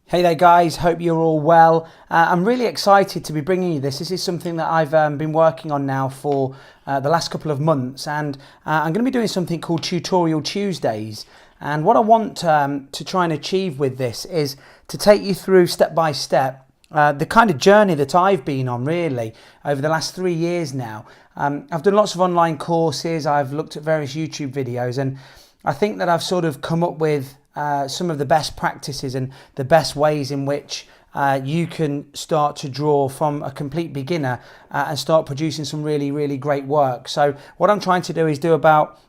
Hey there guys, hope you're all well. I'm really excited to be bringing you this. This is something that I've been working on now for the last couple of months, and I'm going to be doing something called Tutorial Tuesdays. And what I want to try and achieve with this is to take you through step by step the kind of journey that I've been on really over the last 3 years now. I've done lots of online courses, I've looked at various YouTube videos, and I think that I've sort of come up with some of the best practices and the best ways in which you can start to draw from a complete beginner and start producing some really great work. So what I'm trying to do is do about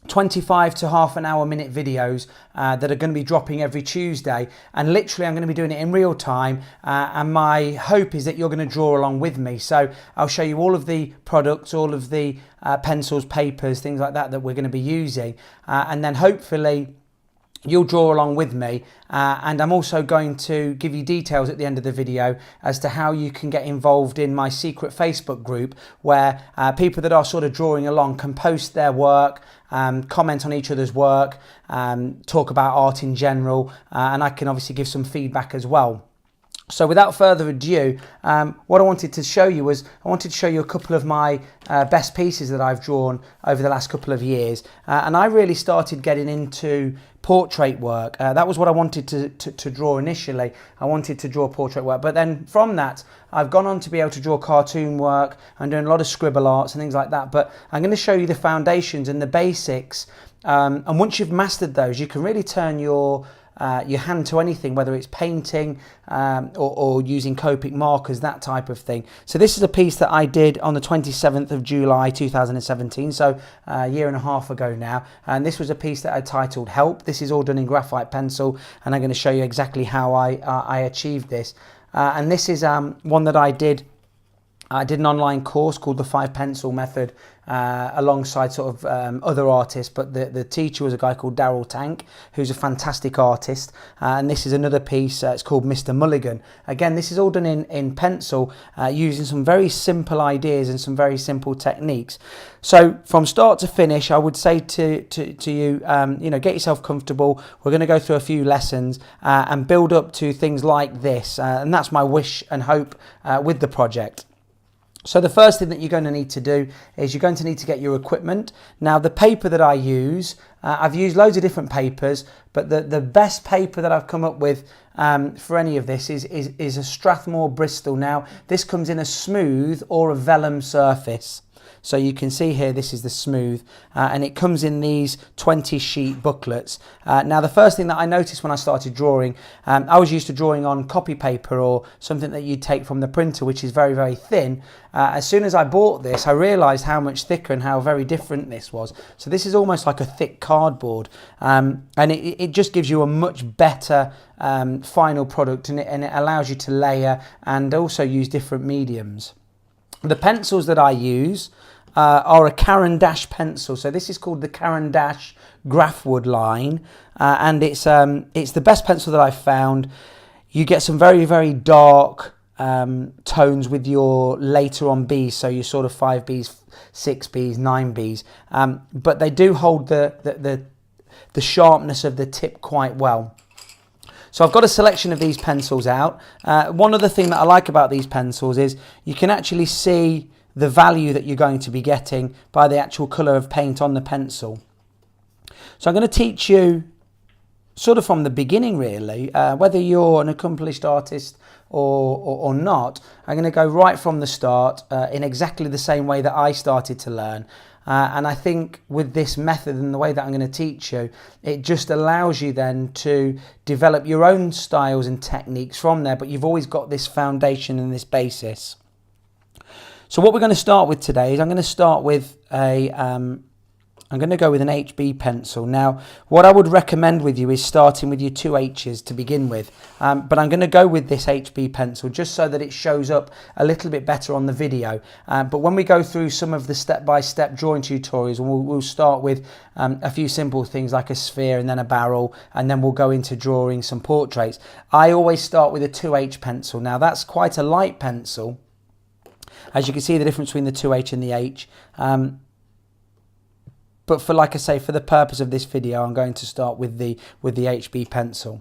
25 to half an hour minute videos that are going to be dropping every Tuesday, and literally I'm going to be doing it in real time, and my hope is that you're going to draw along with me. So I'll show you all of the products, all of the pencils, papers, things like that we're going to be using, and then hopefully you'll draw along with me, and I'm also going to give you details at the end of the video as to how you can get involved in my secret Facebook group, where people that are sort of drawing along can post their work, comment on each other's work, talk about art in general, and I can obviously give some feedback as well. So without further ado, what I wanted to show you was a couple of my best pieces that I've drawn over the last couple of years, and I really started getting into portrait work. That was what I wanted to draw initially. I wanted to draw portrait work, but then from that I've gone on to be able to draw cartoon work. I'm doing a lot of scribble arts and things like that, but I'm going to show you the foundations and the basics, and once you've mastered those, you can really turn your hand to anything, whether it's painting or using Copic markers, that type of thing. So this is a piece that I did on the 27th of July 2017, so a year and a half ago now, and this was a piece that I titled Help. This is all done in graphite pencil, and I'm going to show you exactly how I achieved this, and this is one that I did an online course called the 5 pencil method alongside sort of other artists, but the teacher was a guy called Darryl Tank, who's a fantastic artist, and this is another piece, it's called Mr. Mulligan. Again, this is all done in pencil, using some very simple ideas and some very simple techniques. So from start to finish, I would say to you, get yourself comfortable. We're going to go through a few lessons and build up to things like this, and that's my wish and hope with the project. So the first thing that you're going to need to do is you're going to need to get your equipment. Now the paper that I use, I've used loads of different papers, but the best paper that I've come up with for any of this is a Strathmore Bristol. Now this comes in a smooth or a vellum surface. So you can see here, this is the smooth, and it comes in these 20 sheet booklets. Now the first thing that I noticed when I started drawing, I was used to drawing on copy paper or something that you'd take from the printer, which is very thin. As soon as I bought this, I realised how much thicker and how very different this was. So this is almost like a thick cardboard, and it just gives you a much better final product, and it allows you to layer and also use different mediums. The pencils that I use are a Caran D'ache pencil. So this is called the Caran D'ache grafwood line, and it's the best pencil that I've found. You get some very dark tones with your later on Bs, so your sort of 5Bs, 6Bs, 9Bs, but they do hold the sharpness of the tip quite well. So I've got a selection of these pencils out. One other thing that I like about these pencils is you can actually see the value that you're going to be getting by the actual colour of paint on the pencil. So I'm going to teach you sort of from the beginning really, whether you're an accomplished artist or not. I'm going to go right from the start in exactly the same way that I started to learn. And I think with this method and the way that I'm going to teach you, it just allows you then to develop your own styles and techniques from there, but you've always got this foundation and this basis. So what we're going to start with today is I'm going to start with I'm going to go with an HB pencil. Now, what I would recommend with you is starting with your 2 H's to begin with, but I'm going to go with this HB pencil just so that it shows up a little bit better on the video. But when we go through some of the step-by-step drawing tutorials, we'll start with a few simple things like a sphere and then a barrel, and then we'll go into drawing some portraits. I always start with a 2H pencil. Now, that's quite a light pencil. As you can see the difference between the 2H and the H. But for, like I say, for the purpose of this video, I'm going to start with the HB pencil.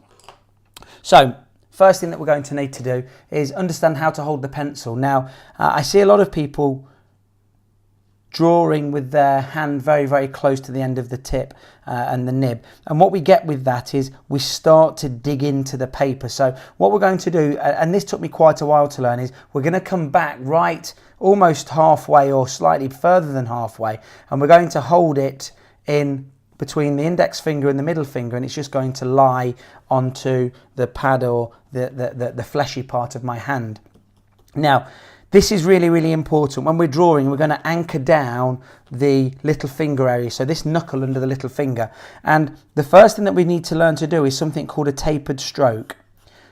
So first thing that we're going to need to do is understand how to hold the pencil. Now, I see a lot of people drawing with their hand very, very close to the end of the tip and the nib. And what we get with that is we start to dig into the paper. So what we're going to do, and this took me quite a while to learn, is we're going to come back right almost halfway or slightly further than halfway, and we're going to hold it in between the index finger and the middle finger, and it's just going to lie onto the pad or the fleshy part of my hand. Now, this is really, really important. When we're drawing, we're going to anchor down the little finger area, so this knuckle under the little finger. And the first thing that we need to learn to do is something called a tapered stroke.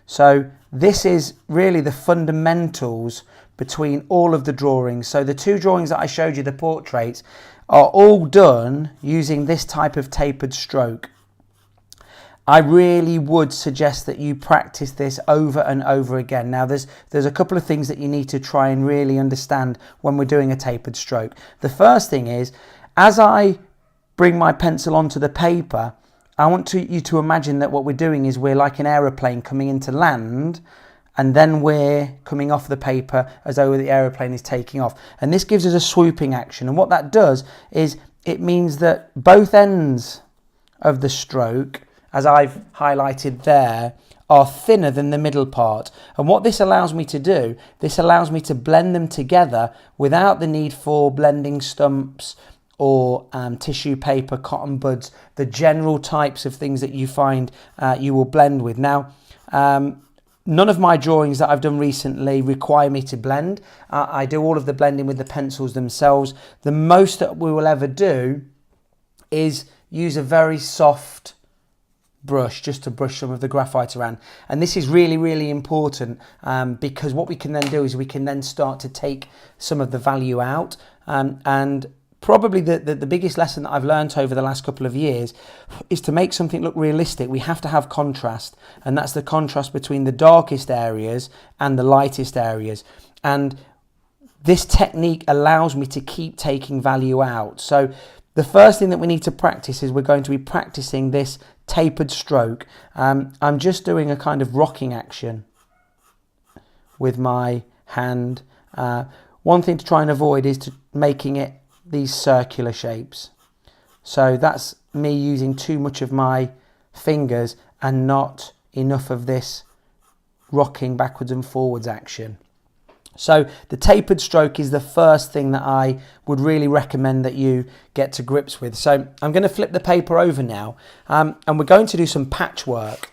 So this is really the fundamentals between all of the drawings. So the two drawings that I showed you, the portraits, are all done using this type of tapered stroke. I really would suggest that you practice this over and over again. Now, there's a couple of things that you need to try and really understand when we're doing a tapered stroke. The first thing is, as I bring my pencil onto the paper, I want you to imagine that what we're doing is we're like an aeroplane coming into land, and then we're coming off the paper as though the aeroplane is taking off. And this gives us a swooping action. And what that does is it means that both ends of the stroke, as I've highlighted there, are thinner than the middle part. And what this allows me to do, this allows me to blend them together without the need for blending stumps or tissue paper, cotton buds, the general types of things that you find you will blend with. Now, none of my drawings that I've done recently require me to blend. I do all of the blending with the pencils themselves. The most that we will ever do is use a very soft brush just to brush some of the graphite around. And this is really, really important because what we can then do is we can then start to take some of the value out. And probably the biggest lesson that I've learned over the last couple of years is to make something look realistic. We have to have contrast, and that's the contrast between the darkest areas and the lightest areas. And this technique allows me to keep taking value out. So the first thing that we need to practice is we're going to be practicing this tapered stroke. I'm just doing a kind of rocking action with my hand. One thing to try and avoid is making it these circular shapes. So that's me using too much of my fingers and not enough of this rocking backwards and forwards action. So the tapered stroke is the first thing that I would really recommend that you get to grips with. So I'm going to flip the paper over now, and we're going to do some patchwork.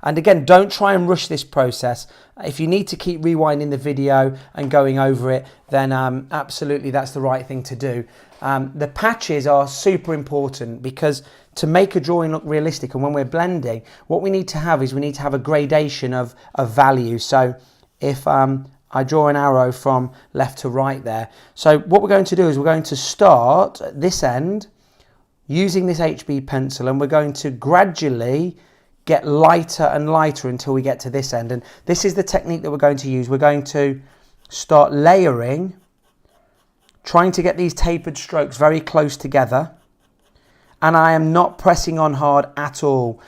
And again, don't try and rush this process. If you need to keep rewinding the video and going over it, then absolutely that's the right thing to do. The patches are super important because to make a drawing look realistic, and when we're blending, what we need to have is we need to have a gradation of value. So if I draw an arrow from left to right there. So what we're going to do is we're going to start at this end using this HB pencil, and we're going to gradually get lighter and lighter until we get to this end. And this is the technique that we're going to use. We're going to start layering, trying to get these tapered strokes very close together. And I am not pressing on hard at all.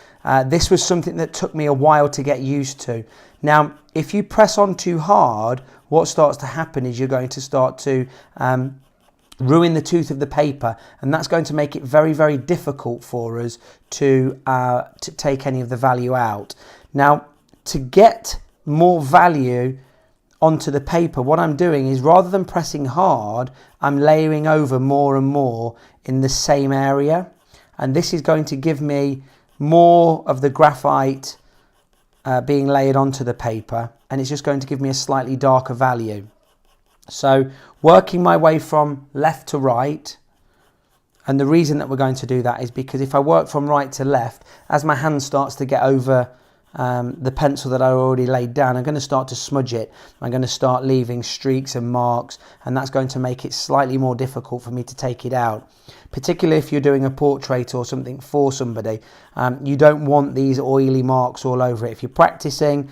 This was something that took me a while to get used to. Now, if you press on too hard, what starts to happen is you're going to start to ruin the tooth of the paper, and that's going to make it very, very difficult for us to take any of the value out. Now, to get more value onto the paper, what I'm doing is rather than pressing hard, I'm layering over more and more in the same area, and this is going to give me more of the graphite being layered onto the paper, and it's just going to give me a slightly darker value. So working my way from left to right, and the reason that we're going to do that is because if I work from right to left, as my hand starts to get over the pencil that I already laid down, I'm going to start to smudge it. I'm going to start leaving streaks and marks, and that's going to make it slightly more difficult for me to take it out. Particularly if you're doing a portrait or something for somebody, you don't want these oily marks all over it. If you're practicing,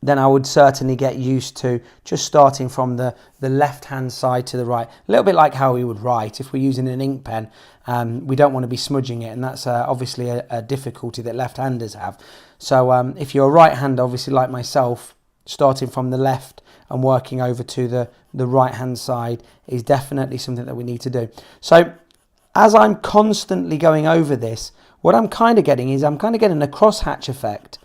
then I would certainly get used to just starting from the left-hand side to the right. A little bit like how we would write. If we're using an ink pen, we don't want to be smudging it, and that's obviously a difficulty that left-handers have. So if you're a right hander, obviously like myself, starting from the left and working over to the right hand side is definitely something that we need to do. So as I'm constantly going over this, what I'm kind of getting is I'm kind of getting a crosshatch effect.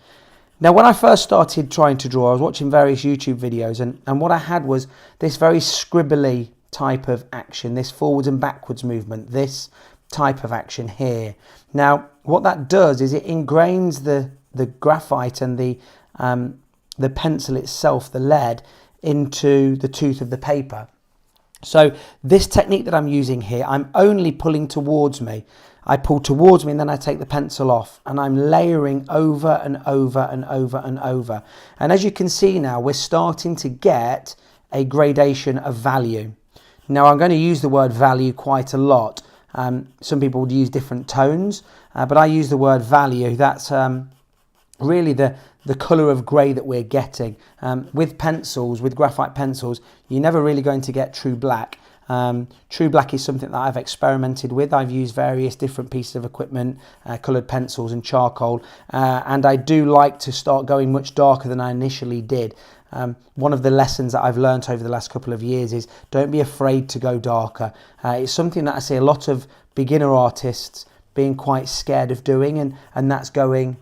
Now, when I first started trying to draw, I was watching various YouTube videos, and what I had was this very scribbly type of action, this forwards and backwards movement, this type of action here. Now, what that does is it ingrains the graphite and the pencil itself, the lead, into the tooth of the paper. So this technique that I'm using here, I'm only pulling towards me. I pull towards me and then I take the pencil off, and I'm layering over and over and over and over. And as you can see now, we're starting to get a gradation of value. Now, I'm going to use the word value quite a lot. Some people would use different tones, but I use the word value. That's really the colour of grey that we're getting. With pencils, with graphite pencils, you're never really going to get true black. True black is something that I've experimented with. I've used various different pieces of equipment, coloured pencils and charcoal, and I do like to start going much darker than I initially did. One of the lessons that I've learnt over the last couple of years is don't be afraid to go darker. It's something that I see a lot of beginner artists being quite scared of doing, and that's going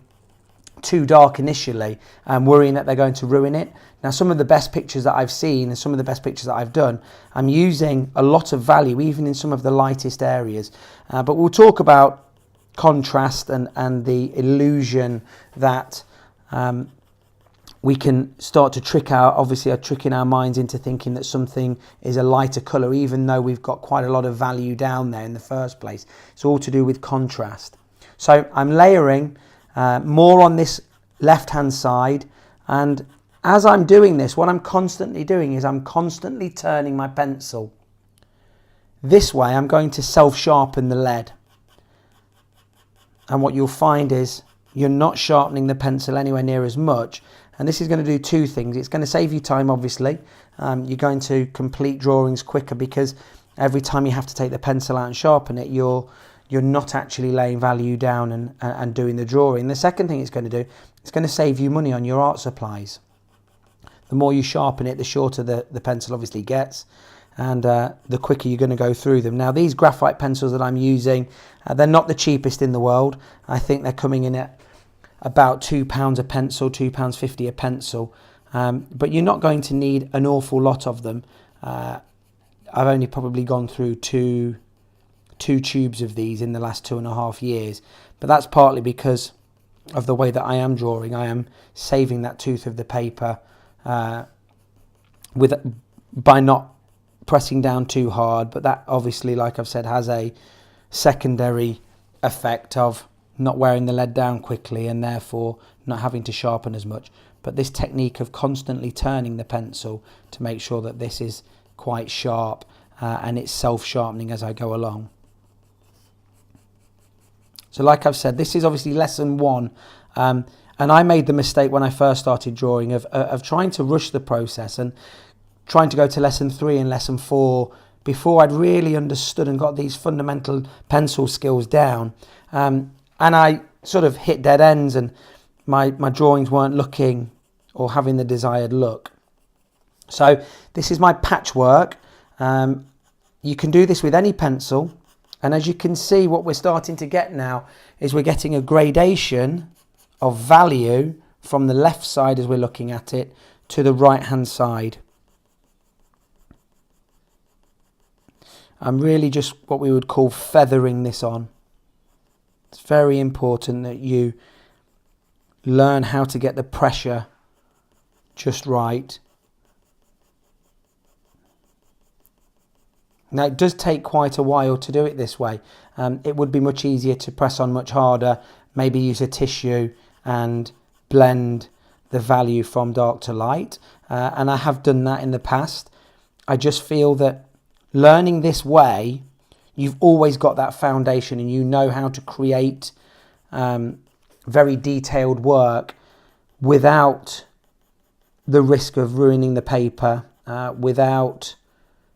too dark initially and worrying that they're going to ruin it. Now, some of the best pictures that I've seen and some of the best pictures that I've done, I'm using a lot of value even in some of the lightest areas, but we'll talk about contrast and the illusion that we can start to trick tricking our minds into thinking that something is a lighter colour even though we've got quite a lot of value down there in the first place. It's all to do with contrast. So I'm layering more on this left hand side, and as I'm doing this, what I'm constantly doing is I'm constantly turning my pencil. This way I'm going to self-sharpen the lead, and what you'll find is you're not sharpening the pencil anywhere near as much, and this is going to do two things. It's going to save you time, obviously. You're going to complete drawings quicker because every time you have to take the pencil out and sharpen it, you're not actually laying value down and doing the drawing. The second thing it's going to do, it's going to save you money on your art supplies. The more you sharpen it, the shorter the pencil obviously gets, and the quicker you're going to go through them. Now, these graphite pencils that I'm using, they're not the cheapest in the world. I think they're coming in at about £2 a pencil, £2.50 a pencil, but you're not going to need an awful lot of them. I've only probably gone through two tubes of these in the last 2.5 years, but that's partly because of the way that I am drawing. I am saving that tooth of the paper by not pressing down too hard, but that obviously, like I've said, has a secondary effect of not wearing the lead down quickly and therefore not having to sharpen as much. But this technique of constantly turning the pencil to make sure that this is quite sharp and it's self-sharpening as I go along. So like I've said, this is obviously lesson 1, and I made the mistake when I first started drawing of trying to rush the process and trying to go to lesson 3 and lesson 4 before I'd really understood and got these fundamental pencil skills down, and I sort of hit dead ends, and my drawings weren't looking or having the desired look. So this is my patchwork. You can do this with any pencil. And as you can see, what we're starting to get now is we're getting a gradation of value from the left side as we're looking at it to the right hand side. I'm really just what we would call feathering this on. It's very important that you learn how to get the pressure just right. Now, it does take quite a while to do it this way. It would be much easier to press on much harder, maybe use a tissue and blend the value from dark to light. And I have done that in the past. I just feel that learning this way, you've always got that foundation and you know how to create very detailed work without the risk of ruining the paper, without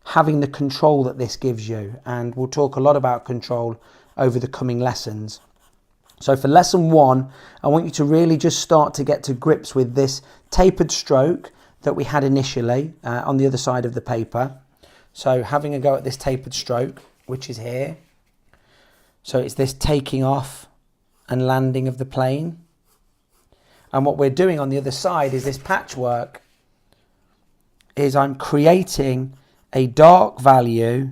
having the control that this gives you. And we'll talk a lot about control over the coming lessons. So for lesson 1, I want you to really just start to get to grips with this tapered stroke that we had initially on the other side of the paper. So having a go at this tapered stroke, which is here. So it's this taking off and landing of the plane. And what we're doing on the other side is this patchwork, is I'm creating a dark value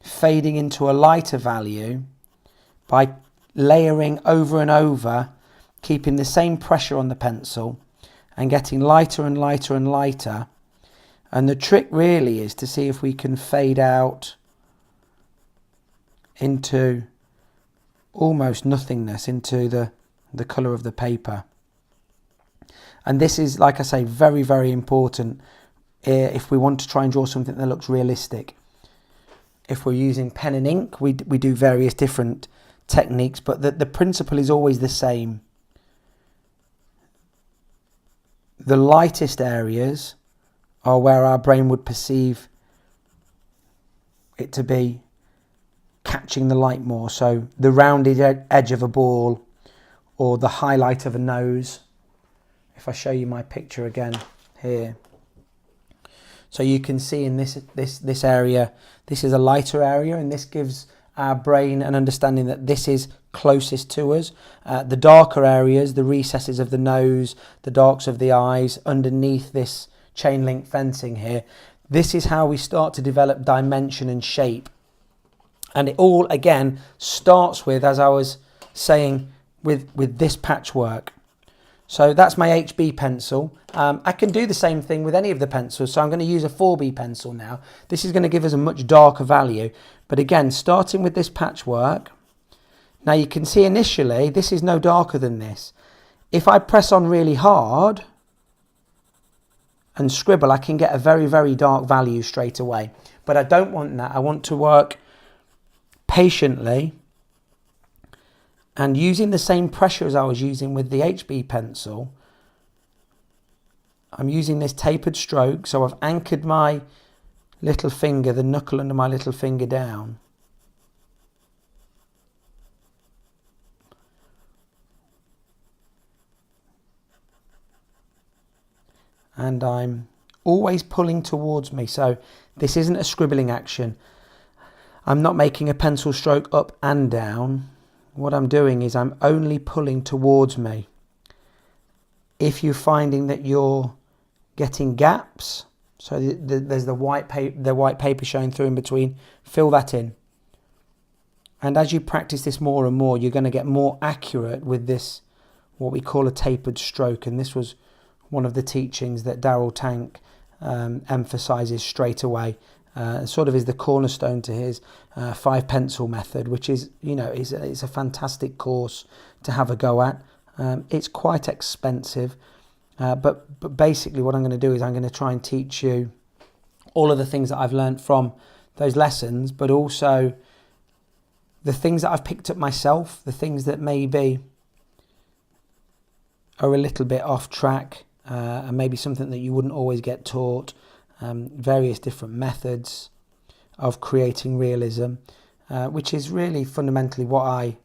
fading into a lighter value by layering over and over, keeping the same pressure on the pencil and getting lighter and lighter and lighter. And the trick really is to see if we can fade out into almost nothingness, into the colour of the paper. And this is, like I say, very, very important if we want to try and draw something that looks realistic. If we're using pen and ink, we do various different techniques, but the principle is always the same. The lightest areas are where our brain would perceive it to be catching the light more. So the rounded edge of a ball or the highlight of a nose. If I show you my picture again here. So you can see in this area, this is a lighter area, and this gives our brain an understanding that this is closest to us. The darker areas, the recesses of the nose, the darks of the eyes, underneath this chain link fencing here, this is how we start to develop dimension and shape. And it all, again, starts with, as I was saying, with this patchwork. So that's my HB pencil. I can do the same thing with any of the pencils. So I'm going to use a 4B pencil now. This is going to give us a much darker value. But again, starting with this patchwork. Now you can see initially, this is no darker than this. If I press on really hard and scribble, I can get a very, very dark value straight away. But I don't want that. I want to work patiently and using the same pressure as I was using with the HB pencil. I'm using this tapered stroke, so I've anchored my little finger, the knuckle under my little finger down. And I'm always pulling towards me, so this isn't a scribbling action. I'm not making a pencil stroke up and down. What I'm doing is I'm only pulling towards me. If you're finding that you're getting gaps, so there's the white paper showing through in between, fill that in. And as you practice this more and more, you're going to get more accurate with this, what we call a tapered stroke. And this was one of the teachings that Darryl Tank emphasizes straight away. Sort of is the cornerstone to his 5 pencil method, which is, you know, it's a fantastic course to have a go at. It's quite expensive, but basically what I'm going to do is I'm going to try and teach you all of the things that I've learned from those lessons, but also the things that I've picked up myself, the things that maybe are a little bit off track, and maybe something that you wouldn't always get taught. Various different methods of creating realism, which is really fundamentally what I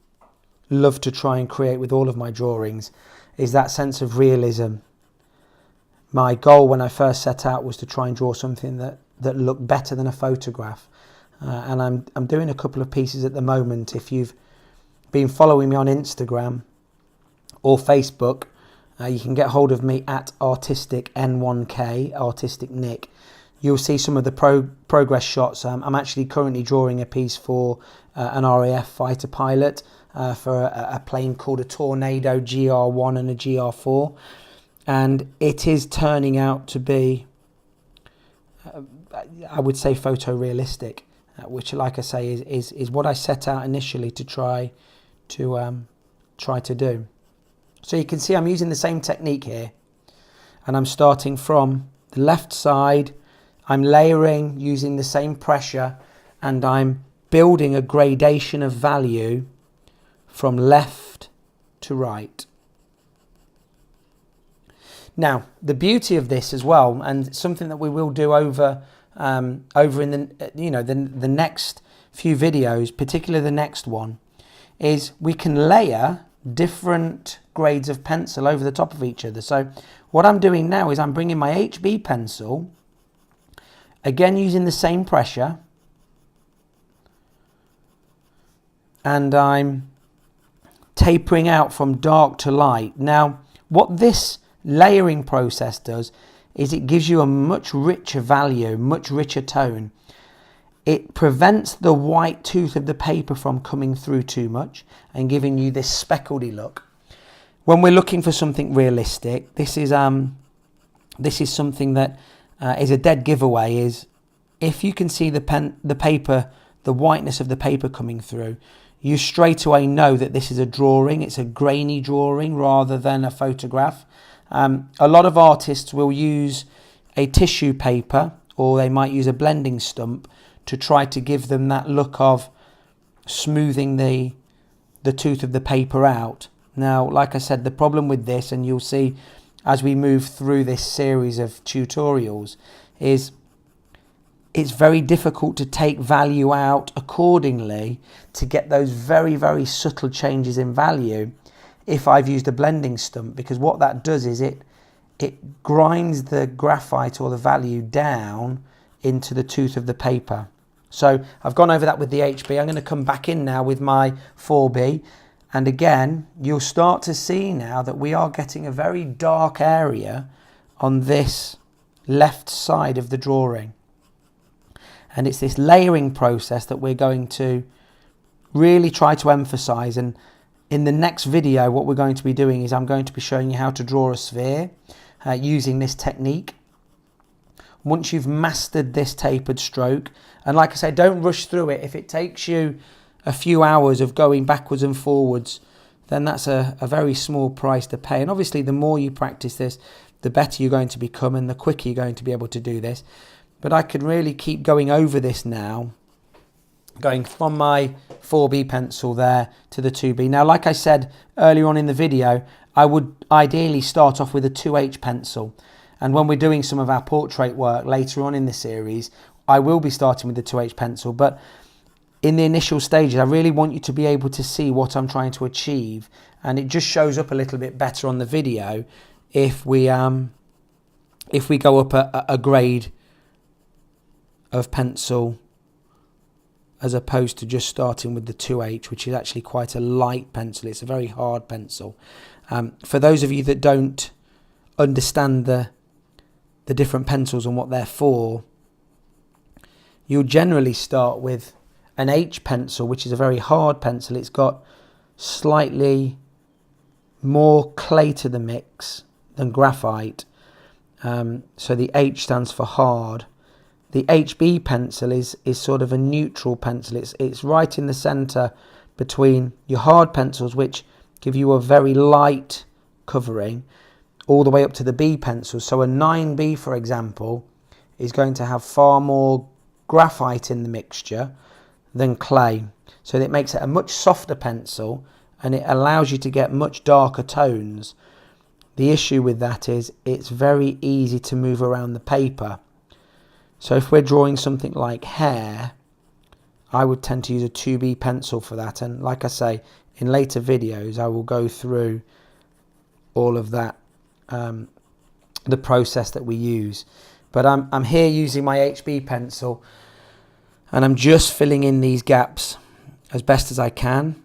love to try and create with all of my drawings, is that sense of realism. My goal when I first set out was to try and draw something that looked better than a photograph, and I'm doing a couple of pieces at the moment. If you've been following me on Instagram or Facebook, you can get hold of me at Artistic N1K, Artistic Nick. You'll see some of the progress shots. I'm actually currently drawing a piece for an RAF fighter pilot for a plane called a Tornado GR1 and a GR4. And it is turning out to be, I would say, photorealistic, which, like I say, is what I set out initially to try to do. So you can see I'm using the same technique here, and I'm starting from the left side. I'm layering using the same pressure, and I'm building a gradation of value from left to right. Now, the beauty of this as well, and something that we will do over in the next few videos, particularly the next one, is we can layer different grades of pencil over the top of each other. So what I'm doing now is I'm bringing my HB pencil, again using the same pressure, and I'm tapering out from dark to light. Now, what this layering process does is it gives you a much richer value, much richer tone. It prevents the white tooth of the paper from coming through too much and giving you this speckledy look. When we're looking for something realistic, this is something that is a dead giveaway. Is if you can see the paper, the whiteness of the paper coming through, you straight away know that this is a drawing. It's a grainy drawing rather than a photograph. A lot of artists will use a tissue paper, or they might use a blending stump to try to give them that look of smoothing the tooth of the paper out. Now, like I said, the problem with this, and you'll see as we move through this series of tutorials, is it's very difficult to take value out accordingly to get those very, very subtle changes in value if I've used a blending stump, because what that does is it grinds the graphite or the value down into the tooth of the paper. So I've gone over that with the HB. I'm going to come back in now with my 4B, and again you'll start to see now that we are getting a very dark area on this left side of the drawing. And it's this layering process that we're going to really try to emphasize. And in the next video, what we're going to be doing is I'm going to be showing you how to draw a sphere using this technique. Once you've mastered this tapered stroke, and like I say, don't rush through it. If it takes you a few hours of going backwards and forwards, then that's a very small price to pay. And obviously, the more you practice this, the better you're going to become and the quicker you're going to be able to do this. But I can really keep going over this now, going from my 4B pencil there to the 2B. Now, like I said earlier on in the video, I would ideally start off with a 2H pencil. And when we're doing some of our portrait work later on in the series, I will be starting with the 2H pencil. But in the initial stages, I really want you to be able to see what I'm trying to achieve. And it just shows up a little bit better on the video if we go up a grade of pencil as opposed to just starting with the 2H, which is actually quite a light pencil. It's a very hard pencil. For those of you that don't understand the different pencils and what they're for, you'll generally start with an H pencil, which is a very hard pencil. It's got slightly more clay to the mix than graphite. So the H stands for hard. The HB pencil is sort of a neutral pencil. It's right in the centre between your hard pencils, which give you a very light covering, all the way up to the B pencils. So a 9B, for example, is going to have far more graphite in the mixture than clay. So it makes it a much softer pencil and it allows you to get much darker tones. The issue with that is it's very easy to move around the paper. So if we're drawing something like hair, I would tend to use a 2B pencil for that. And like I say, in later videos, I will go through all of that, the process that we use. But I'm here using my HB pencil, and I'm just filling in these gaps as best as I can,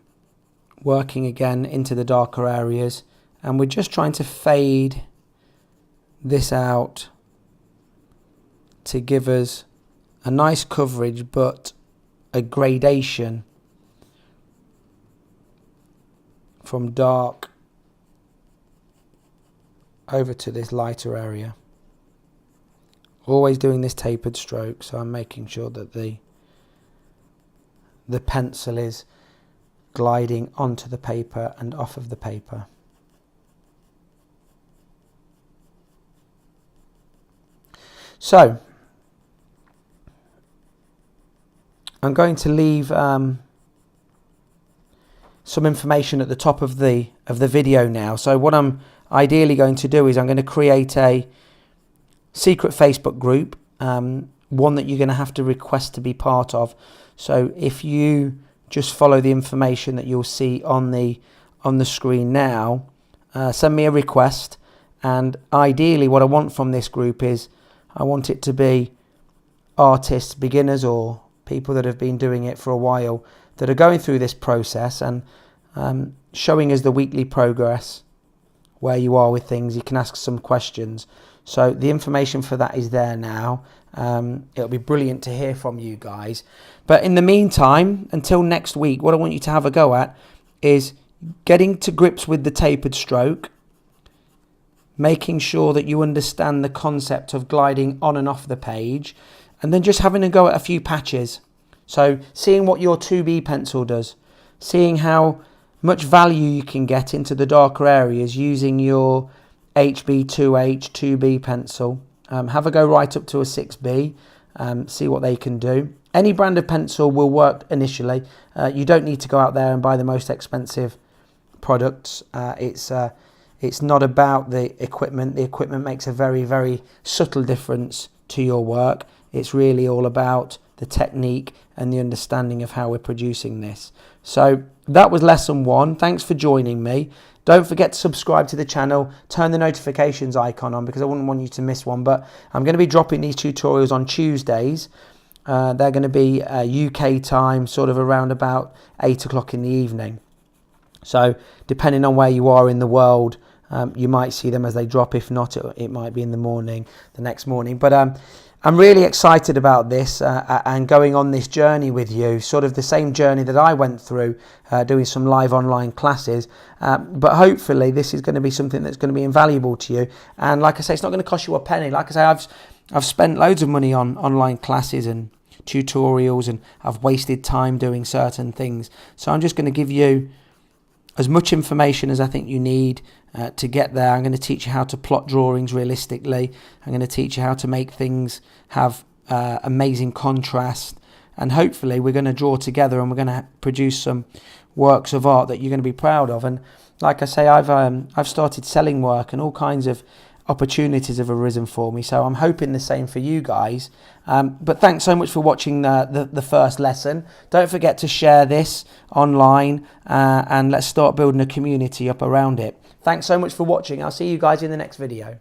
working again into the darker areas. And we're just trying to fade this out to give us a nice coverage but a gradation from dark over to this lighter area. Always doing this tapered stroke, so I'm making sure that the pencil is gliding onto the paper and off of the paper. So I'm going to leave some information at the top of the video now. So what I'm ideally going to do is I'm going to create a secret Facebook group, one that you're going to have to request to be part of. So if you just follow the information that you'll see on the screen now. Send me a request, and ideally what I want from this group is I want it to be artists, beginners, or people that have been doing it for a while, that are going through this process and showing us the weekly progress, where you are with things. You can ask some questions. So the information for that is there now. It'll be brilliant to hear from you guys. But in the meantime, until next week, what I want you to have a go at is getting to grips with the tapered stroke, making sure that you understand the concept of gliding on and off the page, and then just having a go at a few patches. So seeing what your 2B pencil does, seeing how much value you can get into the darker areas using your HB2H 2B pencil. Have a go right up to a 6B, see what they can do. Any brand of pencil will work initially. You don't need to go out there and buy the most expensive products. It's not about the equipment. The equipment makes a very, very subtle difference to your work. It's really all about the technique and the understanding of how we're producing this. So that was lesson 1. Thanks for joining me. Don't forget to subscribe to the channel, turn the notifications icon on, because I wouldn't want you to miss one. But I'm going to be dropping these tutorials on Tuesdays. They're going to be UK time, sort of around about 8 o'clock in the evening. So depending on where you are in the world, you might see them as they drop. If not, it might be in the morning, the next morning. But I'm really excited about this and going on this journey with you, sort of the same journey that I went through, doing some live online classes. But hopefully this is going to be something that's going to be invaluable to you. And like I say, it's not going to cost you a penny. Like I say, I've spent loads of money on online classes and tutorials, and I've wasted time doing certain things. So I'm just going to give you as much information as I think you need to get there. I'm going to teach you how to plot drawings realistically. I'm going to teach you how to make things have amazing contrast, and hopefully we're going to draw together and we're going to produce some works of art that you're going to be proud of. And like I say, I've started selling work, and all kinds of opportunities have arisen for me, so I'm hoping the same for you guys. But thanks so much for watching the first lesson. Don't forget to share this online, and let's start building a community up around it. Thanks so much for watching. I'll see you guys in the next video.